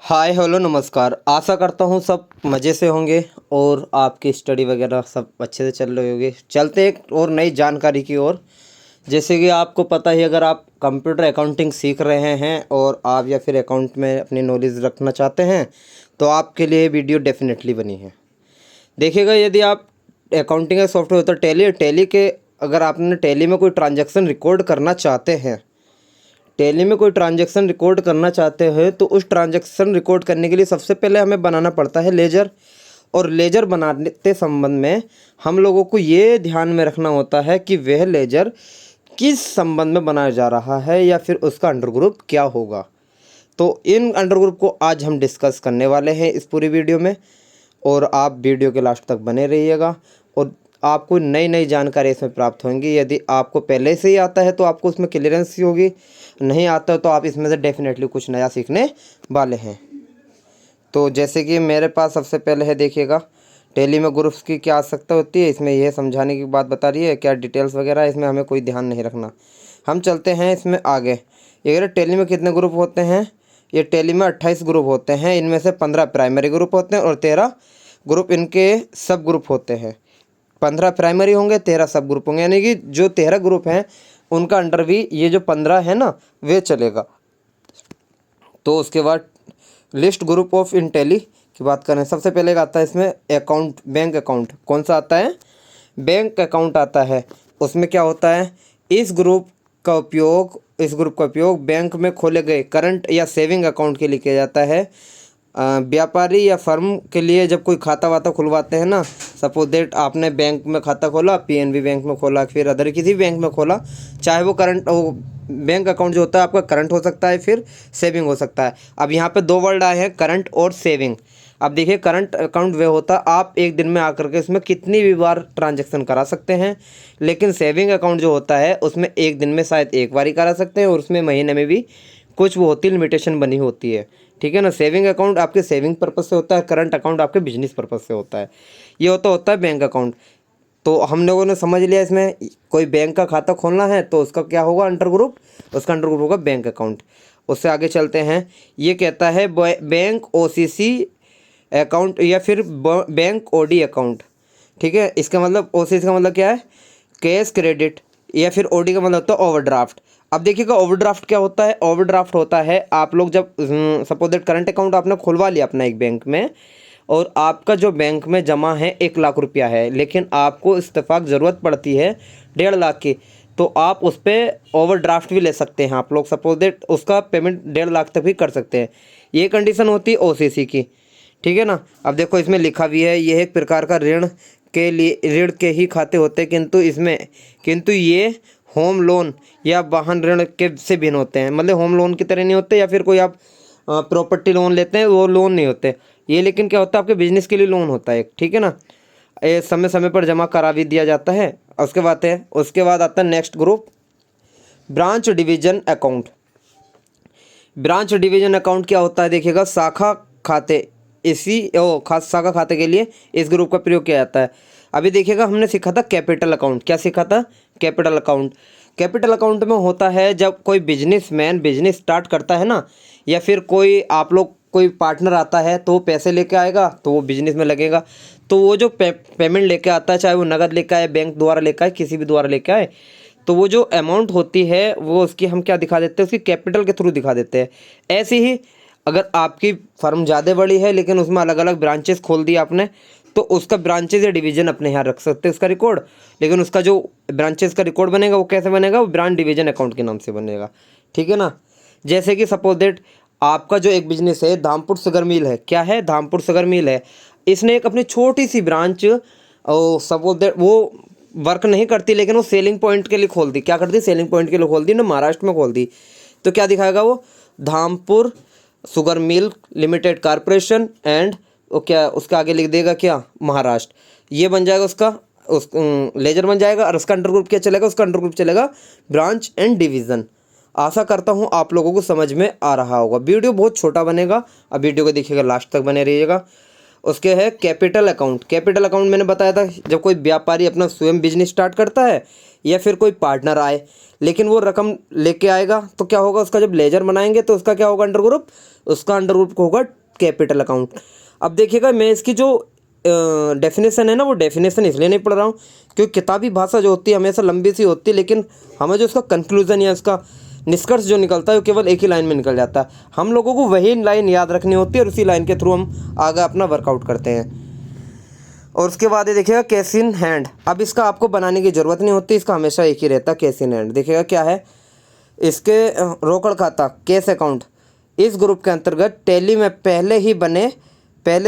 Hi hello नमस्कार। आशा करता हूँ सब मज़े से होंगे और आपकी स्टडी वगैरह सब अच्छे से चल रही होगी। चलते एक और नई जानकारी की ओर। जैसे कि आपको पता ही, अगर आप कंप्यूटर अकाउंटिंग सीख रहे हैं और आप या फिर अकाउंट में अपनी नॉलेज रखना चाहते हैं तो आपके लिए वीडियो डेफिनेटली बनी है। देखिएगा, यदि आप अकाउंटिंग का सॉफ्टवेयर होता है टैली के, अगर आपने टैली में कोई ट्रांजैक्शन रिकॉर्ड करना चाहते हैं, टैली में कोई ट्रांजैक्शन रिकॉर्ड करना चाहते हैं तो उस ट्रांजैक्शन रिकॉर्ड करने के लिए सबसे पहले हमें बनाना पड़ता है लेजर। और लेजर बनाने के संबंध में हम लोगों को ये ध्यान में रखना होता है कि वह लेजर किस संबंध में बनाया जा रहा है या फिर उसका अंडर ग्रुप क्या होगा। तो इन अंडर ग्रुप को आज हम डिस्कस करने वाले हैं इस पूरी वीडियो में, और आप वीडियो के लास्ट तक बने रहिएगा और आपको नई नई जानकारी इसमें प्राप्त होंगी। यदि आपको पहले से ही आता है तो आपको उसमें क्लियरेंस ही होगी, नहीं आता तो आप इसमें से डेफिनेटली कुछ नया सीखने वाले हैं। तो जैसे कि मेरे पास सबसे पहले है, देखिएगा टैली में ग्रुप्स की क्या आवश्यकता होती है। इसमें यह समझाने की बात बता रही है, क्या डिटेल्स वगैरह इसमें हमें कोई ध्यान नहीं रखना। हम चलते हैं इसमें आगे। ये टैली में कितने ग्रुप होते हैं? ये टैली में 28 ग्रुप होते हैं। इनमें से 15 प्राइमरी ग्रुप होते हैं और 13 ग्रुप इनके सब ग्रुप होते हैं। 15 प्राइमरी होंगे, 13 सब ग्रुप होंगे, यानी कि जो 13 ग्रुप हैं उनका अंडर भी ये जो 15 है ना वे चलेगा। तो उसके बाद list group of in tally की बात करें, सबसे पहले आता है इसमें अकाउंट, बैंक अकाउंट। कौन सा आता है? बैंक अकाउंट आता है। उसमें क्या होता है, इस ग्रुप का उपयोग बैंक में खोले गए करंट या सेविंग अकाउंट के लिए किया जाता है। व्यापारी या फर्म के लिए जब कोई खाता वाता खुलवाते हैं ना, सपोज दैट आपने बैंक में खाता खोला, पीएनबी बैंक में खोला, फिर अदर किसी बैंक में खोला, चाहे वो करंट, वो बैंक अकाउंट जो होता है आपका करंट हो सकता है, फिर सेविंग हो सकता है। अब यहाँ पे दो वर्ड आए हैं, करंट और सेविंग। अब देखिए, करंट अकाउंट वे होता है आप एक दिन में आकर के इसमें कितनी भी बार ट्रांजैक्शन करा सकते हैं, लेकिन सेविंग अकाउंट जो होता है उसमें एक दिन में शायद एक बार ही करा सकते हैं, और उसमें महीने में भी कुछ वो होती लिमिटेशन बनी होती है। ठीक है ना। सेविंग अकाउंट आपके सेविंग पर्पज़ से होता है, करंट अकाउंट आपके बिजनेस पर्पज़ से होता है। ये होता है बैंक अकाउंट। तो हम लोगों ने समझ लिया, इसमें कोई बैंक का खाता खोलना है तो उसका क्या होगा अंडर ग्रुप, उसका अंडर ग्रुप होगा बैंक अकाउंट। उससे आगे चलते हैं। ये कहता है बैंक ओसीसी अकाउंट या फिर बैंक ओडी अकाउंट। ठीक है, इसका मतलब ओसीसी का मतलब क्या है, कैश क्रेडिट, या फिर ओडी का मतलब होता है ओवरड्राफ्ट। अब देखिएगा, ओवरड्राफ्ट क्या होता है? ओवरड्राफ्ट होता है आप लोग जब सपोज दैट करंट अकाउंट आपने खुलवा लिया अपना एक बैंक में, और आपका जो बैंक में जमा है 1 लाख रुपया है, लेकिन आपको इत्तेफाक ज़रूरत पड़ती है 1.5 लाख की, तो आप उस पर ओवरड्राफ्ट भी ले सकते हैं। आप लोग सपोज दैट उसका पेमेंट 1.5 लाख तक भी कर सकते हैं। ये कंडीशन होती है ओसीसी की। ठीक है ना। अब देखो, इसमें लिखा भी है, यह एक प्रकार का ऋण के लिए ऋण के ही खाते होते हैं, किंतु ये होम लोन या वाहन ऋण के से भिन्न होते हैं। मतलब होम लोन की तरह नहीं होते, या फिर कोई आप प्रॉपर्टी लोन लेते हैं वो लोन नहीं होते ये, लेकिन क्या होता है आपके बिजनेस के लिए लोन होता है। ठीक है ना। ये समय समय पर जमा करा भी दिया जाता है। उसके बाद आता है next group, branch division account. Branch division account क्या होता है? देखिएगा, शाखा खाते, शाखा खाते के लिए इस ग्रुप का प्रयोग किया जाता है। अभी देखिएगा, हमने सीखा था कैपिटल अकाउंट। क्या सीखा था? Capital account. कैपिटल अकाउंट में होता है जब कोई बिजनेसमैन बिजनेस स्टार्ट करता है ना, या फिर कोई आप लोग कोई पार्टनर आता है तो वो पैसे लेके आएगा तो वो बिजनेस में लगेगा, तो वो जो पेमेंट लेके आता है, चाहे वो नगद लेके आए, बैंक द्वारा लेके आए, किसी भी द्वारा लेके आए, तो वो जो अमाउंट होती है वो उसकी हम क्या दिखा देते हैं, उसकी कैपिटल के थ्रू दिखा देते हैं। ऐसे ही अगर आपकी फर्म ज़्यादा बड़ी है लेकिन उसमें अलग अलग ब्रांचेस खोल दिया आपने, तो उसका ब्रांचेज या डिवीजन अपने यहाँ रख सकते हैं उसका रिकॉर्ड, लेकिन उसका जो ब्रांचेस का रिकॉर्ड बनेगा वो कैसे बनेगा? वो ब्रांच डिवीजन अकाउंट के नाम से बनेगा। ठीक है ना। जैसे कि सपोज दैट आपका जो एक बिजनेस है, धामपुर शुगर मिल है। क्या है? धामपुर शुगर मिल है। इसने एक अपनी छोटी सी ब्रांच, और सपोज दैट वो वर्क नहीं करती लेकिन वो सेलिंग पॉइंट के लिए खोल दी। क्या कर दी? सेलिंग पॉइंट के लिए खोल दी ना, महाराष्ट्र में खोल दी। तो क्या दिखाएगा वो? Dhampur sugar mill limited corporation and वो क्या उसका आगे लिख देगा क्या? महाराष्ट्र। ये बन जाएगा उसका लेजर बन जाएगा। और उसका अंडर ग्रुप क्या चलेगा? उसका अंडर ग्रुप चलेगा ब्रांच एंड डिवीज़न। आशा करता हूँ आप लोगों को समझ में आ रहा होगा। वीडियो बहुत छोटा बनेगा, अब वीडियो को देखिएगा, लास्ट तक बने रहिएगा। उसके है कैपिटल अकाउंट। कैपिटल अकाउंट मैंने बताया था, जब कोई व्यापारी अपना स्वयं बिजनेस स्टार्ट करता है या फिर कोई पार्टनर आए, लेकिन वो रकम लेके आएगा तो क्या होगा? उसका जब लेजर बनाएंगे तो उसका क्या होगा? Under group. उसका अंडर ग्रुप होगा कैपिटल अकाउंट। अब देखिएगा मैं इसकी जो डेफिनेशन है ना, वो डेफिनेशन इसलिए नहीं पढ़ रहा हूँ क्योंकि किताबी भाषा जो होती है हमेशा लंबी सी होती है, लेकिन हमें जो उसका कंक्लूजन या उसका निष्कर्ष जो निकलता है वो केवल एक ही लाइन में निकल जाता है। हम लोगों को वही लाइन याद रखनी होती है और उसी लाइन के थ्रू हम आगे अपना वर्कआउट करते हैं। और उसके बाद ये देखिएगा कैश इन हैंड। अब इसका आपको बनाने की ज़रूरत नहीं होती, इसका हमेशा एक ही रहता है कैश इन हैंड। देखिएगा क्या है इसके रोकड़ खाता कैश अकाउंट इस ग्रुप के अंतर्गत टैली में पहले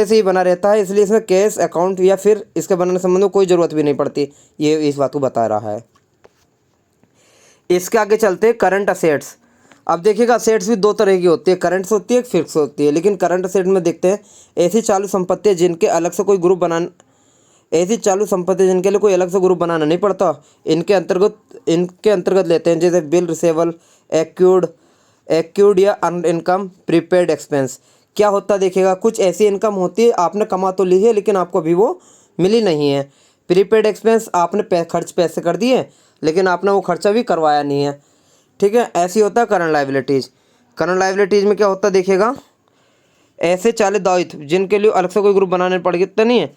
से ही बना रहता है, इसलिए इसमें कैश अकाउंट या फिर इसके बनाने संबंध में कोई ज़रूरत भी नहीं पड़ती। ये इस बात को बता रहा है। इसके आगे चलते करंट असेट्स। अब देखिएगा असेट्स भी दो तरह की होती है, करंट्स होती है, एक फिक्स होती है। लेकिन करंट असेट में देखते हैं ऐसी चालू संपत्ति जिनके अलग से कोई ग्रुप बनाना ऐसी चालू संपत्ति जिनके लिए कोई अलग से ग्रुप बनाना नहीं पड़ता, इनके अंतर्गत लेते हैं, जैसे बिल रिसेबल, एक्यूड या अर्न इनकम, प्रीपेड एक्सपेंस। क्या होता है देखिएगा, कुछ ऐसी इनकम होती है आपने कमा तो ली है लेकिन आपको अभी वो मिली नहीं है। प्रीपेड एक्सपेंस आपने खर्च पैसे कर दिए लेकिन आपने वो खर्चा भी करवाया नहीं है, ठीक है। ऐसी होता है करंट लायबिलिटीज़। करंट लायबिलिटीज़ में क्या होता है देखिएगा, ऐसे चालित दायित्व जिनके लिए अलग से कोई ग्रुप बनाने पड़ेगा तो नहीं है,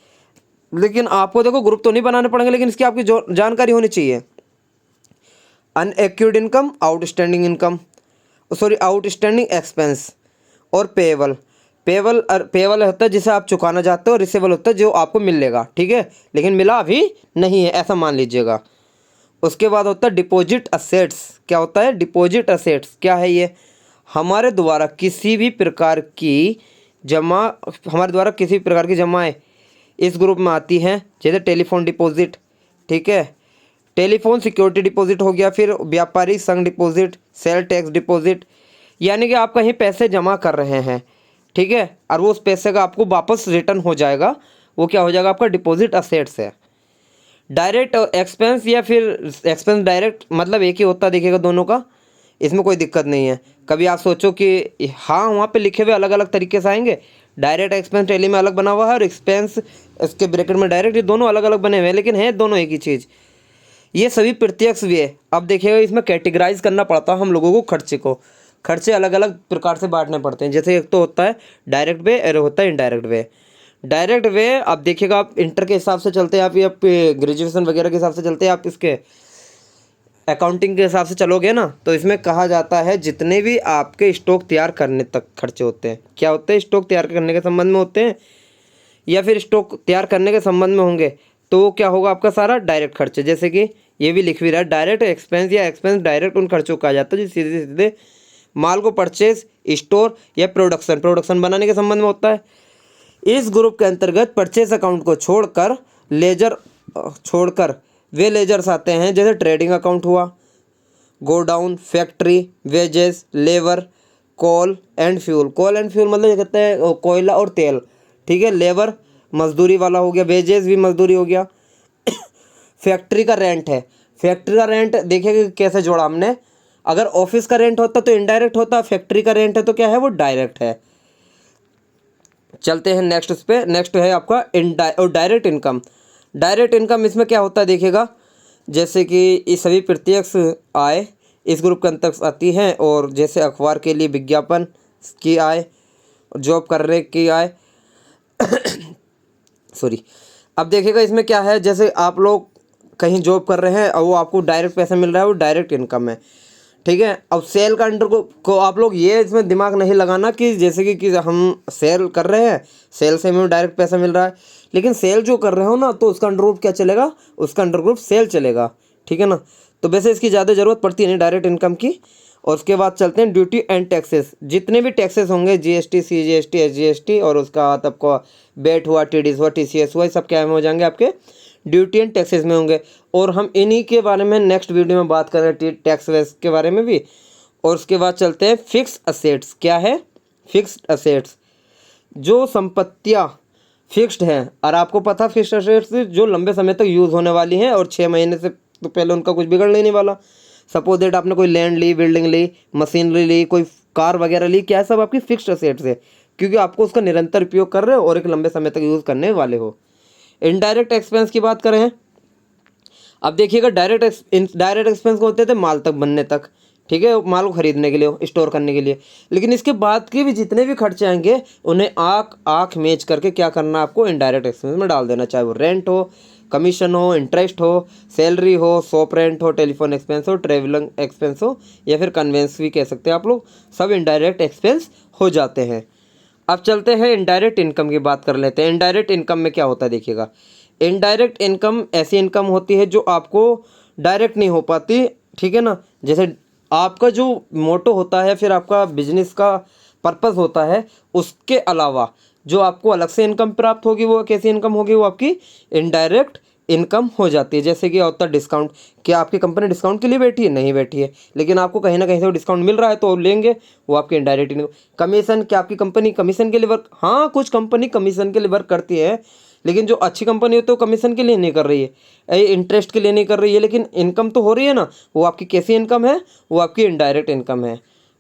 लेकिन आपको देखो ग्रुप तो नहीं बनाने पड़ेंगे लेकिन इसकी आपकी जानकारी होनी चाहिए। अनएक्यूर्ड इनकम, आउटस्टैंडिंग एक्सपेंस और पेएबल होता है जिसे आप चुकाना चाहते हो, रिसेबल होता है जो आपको मिलेगा, ठीक है, लेकिन मिला अभी नहीं है ऐसा मान लीजिएगा। उसके बाद होता है डिपॉजिट असेट्स। क्या होता है डिपॉजिट असेट्स, क्या है ये, हमारे द्वारा किसी भी प्रकार की जमाएं इस ग्रुप में आती हैं, जैसे टेलीफोन डिपॉजिट, ठीक है, टेलीफोन सिक्योरिटी डिपॉजिट हो गया, फिर व्यापारी संघ डिपॉजिट, सेल टैक्स डिपॉजिट, यानी कि आप कहीं पैसे जमा कर रहे हैं, ठीक है, और वो उस पैसे का आपको वापस रिटर्न हो जाएगा, वो क्या हो जाएगा आपका डिपॉजिट असेट्स है। डायरेक्ट एक्सपेंस या फिर एक्सपेंस डायरेक्ट मतलब एक ही होता है देखिएगा दोनों का, इसमें कोई दिक्कत नहीं है। कभी आप सोचो कि हाँ वहाँ पे लिखे हुए अलग अलग तरीके से आएंगे, डायरेक्ट एक्सपेंस टैली में अलग बना हुआ है और एक्सपेंस इसके ब्रैकेट में डायरेक्ट, ये दोनों अलग अलग बने हुए हैं लेकिन हैं दोनों एक ही चीज़। ये सभी प्रत्यक्ष व्यय। अब देखिएगा इसमें कैटेगराइज करना पड़ता है हम लोगों को खर्चे अलग अलग प्रकार से बांटने पड़ते हैं, जैसे एक तो होता है डायरेक्ट वे और होता है इनडायरेक्ट वे। डायरेक्ट वे आप देखिएगा, आप इंटर के हिसाब से चलते हैं, आप ग्रेजुएशन वगैरह के हिसाब से चलते हैं, आप इसके अकाउंटिंग के हिसाब से चलोगे ना, तो इसमें कहा जाता है जितने भी आपके स्टॉक तैयार करने तक खर्चे होते हैं, क्या होते हैं, स्टॉक तैयार करने के संबंध में होते हैं या फिर स्टॉक तैयार करने के संबंध में होंगे, तो वो क्या होगा आपका सारा डायरेक्ट खर्चे। जैसे कि ये भी लिख भी रहा है, डायरेक्ट एक्सपेंस या एक्सपेंस डायरेक्ट उन खर्चों को कहा जाता है जो सीधे सीधे माल को परचेज, स्टोर या प्रोडक्शन बनाने के संबंध में होता है। इस ग्रुप के अंतर्गत परचेज अकाउंट को छोड़कर वे लेजर्स आते हैं, जैसे ट्रेडिंग अकाउंट हुआ, godown, factory, wages, labour, coal and fuel मतलब ये कहते हैं कोयला और तेल, ठीक है, लेबर मजदूरी वाला हो गया, वेजेस भी मजदूरी हो गया। फैक्ट्री का रेंट है, फैक्ट्री का रेंट देखिए कैसे जोड़ा हमने, अगर ऑफिस का रेंट होता तो इनडायरेक्ट होता, फैक्ट्री का रेंट है तो क्या है वो डायरेक्ट है। चलते हैं नेक्स्ट उस पे, नेक्स्ट है आपका डायरेक्ट इनकम। डायरेक्ट इनकम इसमें क्या होता है देखिएगा, जैसे कि ये सभी प्रत्यक्ष आय इस ग्रुप के अंतर्गत आती हैं, और जैसे अखबार के लिए विज्ञापन की आय, जॉब करने की आय सॉरी। अब देखिएगा इसमें क्या है, जैसे आप लोग कहीं जॉब कर रहे हैं और वो आपको डायरेक्ट पैसा मिल रहा है, वो डायरेक्ट इनकम है, ठीक है। अब सेल का अंडर को आप लोग ये इसमें दिमाग नहीं लगाना कि जैसे कि हम सेल कर रहे हैं, सेल से हमें डायरेक्ट पैसा मिल रहा है, लेकिन सेल जो कर रहे हो ना तो उसका अंडर ग्रुप क्या चलेगा, उसका अंडर ग्रुप सेल चलेगा, ठीक है ना। तो वैसे इसकी ज़्यादा ज़रूरत पड़ती नहीं डायरेक्ट इनकम की। और उसके बाद चलते हैं ड्यूटी एंड टैक्सेस। जितने भी टैक्सेस होंगे, जीएसटी, सीजीएसटी, एसजीएसटी, और उसका बाद आपको वेट हुआ, टीडीएस हुआ, टीसीएस हुआ, सब क्या में हो जाएंगे आपके ड्यूटी एंड टैक्सेस में होंगे। और हम इन्हीं के बारे में नेक्स्ट वीडियो में बात करेंगे, टैक्स वेक्स के बारे में भी। और उसके बाद चलते हैं फिक्स्ड असेट्स। क्या है फिक्स्ड असेट्स, जो संपत्तियां फिक्स्ड हैं, और आपको पता फिक्स्ड असेट्स जो लंबे समय तक यूज़ होने वाली हैं और 6 महीने से तो पहले उनका कुछ बिगड़ नहीं वाला। सपोज दैट आपने कोई लैंड ली, बिल्डिंग ली, मशीनरी ली, कोई कार वगैरह ली, क्या है सब आपकी फिक्स्ड असेट्स है, क्योंकि आपको उसका निरंतर उपयोग कर रहे हो और एक लंबे समय तक यूज़ करने वाले हो। इनडायरेक्ट एक्सपेंस की बात करें, अब देखिएगा डायरेक्ट एक्सपेंस को होते थे माल तक बनने तक, ठीक है, माल को खरीदने के लिए हो, स्टोर करने के लिए। लेकिन इसके बाद के भी जितने भी खर्चे आएंगे उन्हें आँख मेच करके क्या करना, आपको इनडायरेक्ट एक्सपेंस में डाल देना, चाहे वो रेंट हो, कमीशन हो, इंटरेस्ट हो, सैलरी हो, शॉप रेंट हो, टेलीफोन एक्सपेंस हो, ट्रेवलिंग एक्सपेंस हो, या फिर कन्वेंस भी कह सकते हैं आप लोग, सब इनडायरेक्ट एक्सपेंस हो जाते हैं। अब चलते हैं इनडायरेक्ट इनकम की बात कर लेते हैं। इनडायरेक्ट इनकम में क्या होता है देखिएगा, इनडायरेक्ट इनकम ऐसी इनकम होती है जो आपको डायरेक्ट नहीं हो पाती, ठीक है ना। जैसे आपका जो मोटो होता है, फिर आपका बिजनेस का पर्पस होता है, उसके अलावा जो आपको अलग से इनकम प्राप्त होगी वो कैसी इनकम होगी, वो आपकी इनडायरेक्ट इनकम हो जाती है। जैसे कि होता है डिस्काउंट, क्या आपकी कंपनी डिस्काउंट के लिए बैठी है, नहीं बैठी है, लेकिन आपको कहीं ना कहीं से वो डिस्काउंट मिल रहा है तो लेंगे, वो आपकी इनडायरेक्ट इनकम। कमीशन, क्या आपकी कंपनी कमीशन के लिए वर्क, हाँ कुछ कंपनी कमीशन के लिए वर्क करती है, लेकिन जो अच्छी कंपनी होती है वो कमीशन के लिए नहीं कर रही है, इंटरेस्ट के लिए नहीं कर रही है, लेकिन इनकम तो हो रही है ना, वो आपकी कैसी इनकम है, वो आपकी इनडायरेक्ट इनकम है।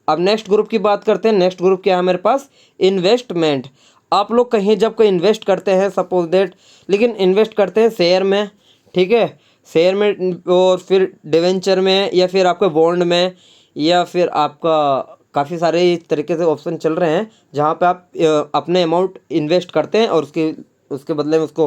अब नेक्स्ट ग्रुप की बात करते हैं। नेक्स्ट ग्रुप क्या है हमारे पास, इन्वेस्टमेंट। आप लोग कहीं जब कोई इन्वेस्ट करते हैं, सपोज दैट, लेकिन इन्वेस्ट करते हैं शेयर में, ठीक है, शेयर में, और फिर डिवेंचर में, या फिर आपके बॉन्ड में, या फिर आपका काफ़ी सारे इस तरीके से ऑप्शन चल रहे हैं जहाँ पे आप अपने अमाउंट इन्वेस्ट करते हैं और उसके बदले में उसको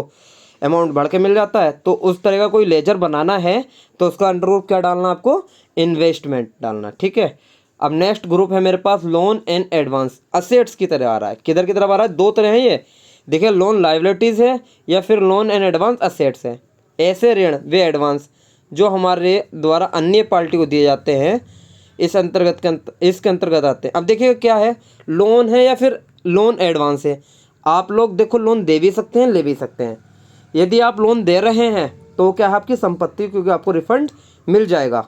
अमाउंट बढ़ के मिल जाता है। तो उस तरह का कोई लेजर बनाना है तो उसका अंडर ग्रुप क्या डालना, आपको इन्वेस्टमेंट डालना, ठीक है। अब नेक्स्ट ग्रुप है मेरे पास लोन एंड एडवांस, असेट्स की तरह आ रहा है। किधर की तरफ आ रहा है, दो तरह है ये, देखिए, लोन लाइबिलिटीज़ है या फिर लोन एंड एडवांस असेट्स है। ऐसे ऋण वे एडवांस जो हमारे द्वारा अन्य पार्टी को दिए जाते हैं, इसके अंतर्गत आते हैं। अब देखिए क्या है, लोन है या फिर लोन एडवांस है। आप लोग देखो, लोन दे भी सकते हैं, ले भी सकते हैं। यदि आप लोन दे रहे हैं तो क्या है, आपकी संपत्ति, क्योंकि आपको रिफंड मिल जाएगा,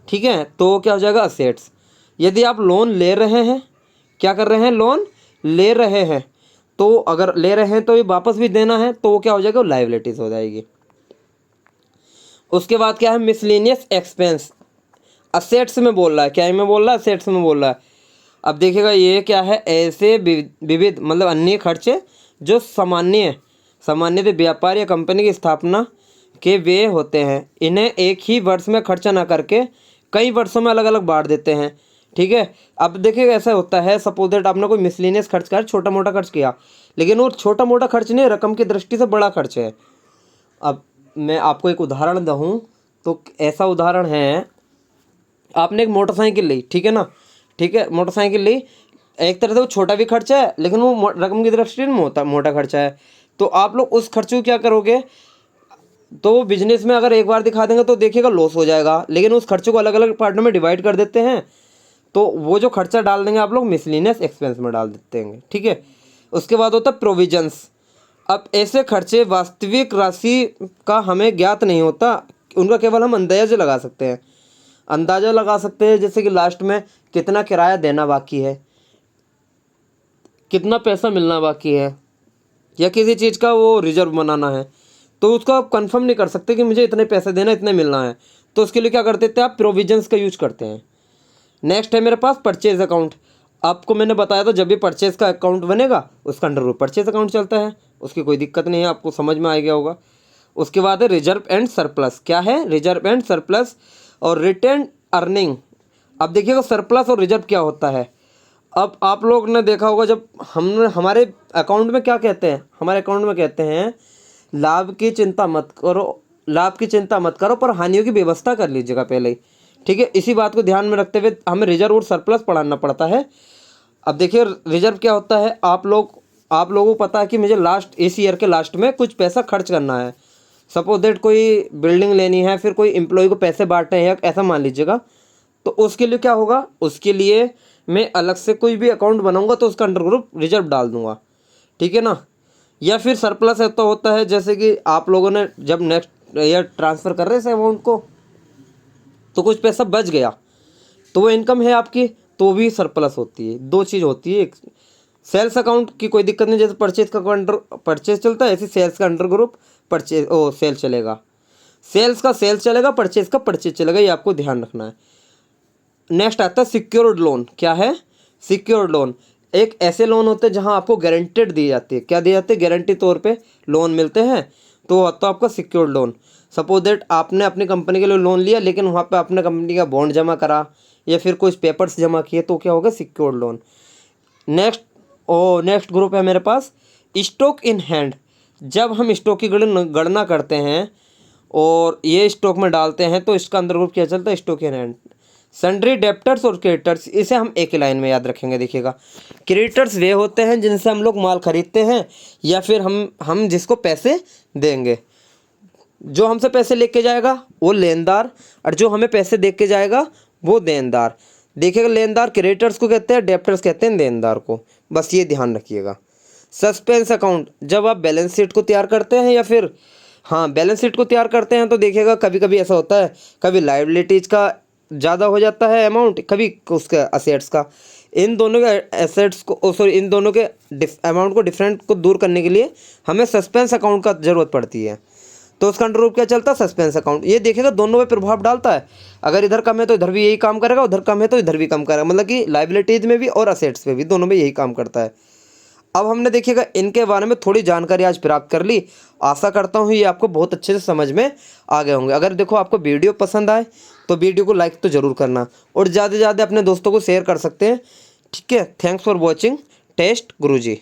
ठीक है, तो क्या हो जाएगा, असेट्स। यदि आप लोन ले रहे हैं, क्या कर रहे हैं, लोन ले रहे हैं, तो अगर ले रहे हैं तो ये वापस भी देना है, तो वो क्या हो जाएगा, लाइबिलिटीज़ हो जाएगी। उसके बाद क्या है, मिसलेनियस एक्सपेंस, असेट्स में बोल रहा है, क्या में बोल रहा है, असेट्स में बोल रहा है। अब देखिएगा ये क्या है, ऐसे विविध मतलब अन्य खर्चे जो सामान्य व्यापार या कंपनी की स्थापना के वे होते हैं, इन्हें एक ही वर्ष में खर्चा ना करके कई वर्षों में अलग अलग बांट देते हैं, ठीक है। अब देखिएगा ऐसा होता है, सपोज दैट आपने कोई मिसलेनियस खर्च कर, छोटा मोटा खर्च किया, लेकिन वो छोटा मोटा खर्च नहीं, रकम की दृष्टि से बड़ा खर्च है। अब मैं आपको एक उदाहरण दूँ तो ऐसा उदाहरण है, आपने एक मोटरसाइकिल ली, ठीक है ना, ठीक है, मोटरसाइकिल ली, एक तरह से वो छोटा भी खर्चा है, लेकिन वो रकम की दृष्टि में मोटा खर्चा है। तो आप लोग उस खर्चे को क्या करोगे, तो बिजनेस में अगर एक बार दिखा देंगे तो देखिएगा लॉस हो जाएगा, लेकिन उस खर्चे को अलग अलग पार्टों में डिवाइड कर देते हैं, तो वो जो खर्चा डाल देंगे आप लोग मिसलेनियस एक्सपेंस में डाल देते हैं, ठीक है। उसके बाद होता है प्रोविजंस। अब ऐसे खर्चे वास्तविक राशि का हमें ज्ञात नहीं होता, उनका केवल हम अंदाजा लगा सकते हैं, जैसे कि लास्ट में कितना किराया देना बाकी है, कितना पैसा मिलना बाकी है, या किसी चीज़ का वो रिजर्व बनाना है, तो उसको आप कंफर्म नहीं कर सकते कि मुझे इतने पैसे देना, इतने मिलना है, तो उसके लिए क्या करते थे आप, प्रोविजंस का यूज करते हैं। नेक्स्ट है मेरे पास परचेज अकाउंट। आपको मैंने बताया था जब भी परचेज का अकाउंट बनेगा उसका अंडर परचेज अकाउंट चलता है, उसकी कोई दिक्कत नहीं है, आपको समझ में आ गया होगा। उसके बाद है रिजर्व एंड सरप्लस। क्या है, रिजर्व एंड सरप्लस और रिटेन अर्निंग। अब देखिएगा सरप्लस और रिजर्व क्या होता है। अब आप लोग ने देखा होगा, जब हमने हमारे अकाउंट में क्या कहते हैं, हमारे अकाउंट में कहते हैं लाभ की चिंता मत करो पर हानियों की व्यवस्था कर लीजिएगा पहले ही, ठीक है। इसी बात को ध्यान में रखते हुए हमें रिजर्व और सरप्लस पढ़ाना पड़ता है। अब देखिए रिजर्व क्या होता है, आप लोगों को पता है कि मुझे इस ईयर के लास्ट में कुछ पैसा खर्च करना है, सपोज दैट कोई बिल्डिंग लेनी है, फिर कोई एम्प्लॉय को पैसे बांटने हैं, ऐसा मान लीजिएगा, तो उसके लिए क्या होगा, उसके लिए मैं अलग से कोई भी अकाउंट बनाऊंगा तो उसका अंडर ग्रुप रिजर्व डाल दूंगा, ठीक है ना। या फिर सरप्लस है तो होता है जैसे कि आप लोगों ने जब नेक्स्ट ईयर ट्रांसफ़र कर रहे हैं अमाउंट को, तो कुछ पैसा बच गया तो वो इनकम है आपकी, तो भी सरप्लस होती है। दो चीज़ होती है, एक सेल्स अकाउंट की कोई दिक्कत नहीं, जैसे परचेज का अंडर परचेज चलता है, ऐसे सेल्स का अंडर ग्रुप सेल चलेगा, सेल्स का सेल्स चलेगा, परचेज का परचेज चलेगा, ये आपको ध्यान रखना है। नेक्स्ट आता है सिक्योर्ड लोन। क्या है, सिक्योर्ड लोन एक ऐसे लोन होते हैं जहां आपको गारंटेड दी जाती है, क्या दी जाती है, गारंटी तौर पे लोन मिलते हैं, तो आपका सिक्योर्ड लोन। सपोज दैट आपने अपनी कंपनी के लिए लोन लिया, लेकिन वहाँ पे आपने कंपनी का बॉन्ड जमा करा या फिर कुछ पेपर्स जमा किए तो क्या होगा, सिक्योर्ड लोन। नेक्स्ट ग्रुप है मेरे पास स्टॉक इन हैंड। जब हम स्टॉक की गणना करते हैं और ये स्टॉक में डालते हैं तो इसका अंदर ग्रुप क्या चलता है, stock in hand. Sundry debtors और क्रेडिटर्स, इसे हम एक ही लाइन में याद रखेंगे। देखिएगा, क्रेडिटर्स वे होते हैं जिनसे हम लोग माल खरीदते हैं या फिर हम जिसको पैसे देंगे। जो हमसे पैसे लेके जाएगा वो लेनदार, और जो हमें पैसे दे के जाएगा वो देनदार। देखिएगा, लेनदार क्रेडिटर्स को कहते हैं, डेप्टर्स कहते हैं देनदार को। बस ये ध्यान रखिएगा। सस्पेंस अकाउंट, जब आप बैलेंस शीट को तैयार करते हैं या फिर बैलेंस शीट को तैयार करते हैं तो देखिएगा कभी कभी ऐसा होता है, कभी लायबिलिटीज का ज़्यादा हो जाता है अमाउंट, कभी उसका असेट्स का। इन दोनों के एसेट्स को इन दोनों के अमाउंट को डिफरेंट को दूर करने के लिए हमें सस्पेंस अकाउंट का ज़रूरत पड़ती है। तो उसका अंडर ग्रुप क्या चलता है, सस्पेंस अकाउंट। ये देखिएगा दोनों पे प्रभाव डालता है। अगर इधर कम है तो इधर भी यही काम करेगा, उधर कम है तो इधर भी कम करेगा। मतलब कि लायबिलिटीज में भी और असेट्स में भी, दोनों में यही काम करता है। अब हमने देखिएगा इनके बारे में थोड़ी जानकारी आज प्राप्त कर ली। आशा करता हूँ ये आपको बहुत अच्छे से समझ में आ गए होंगे। अगर देखो आपको वीडियो पसंद आए तो वीडियो को लाइक तो ज़रूर करना, और ज़्यादा से ज़्यादा अपने दोस्तों को शेयर कर सकते हैं। ठीक है, thanks for watching test Guruji.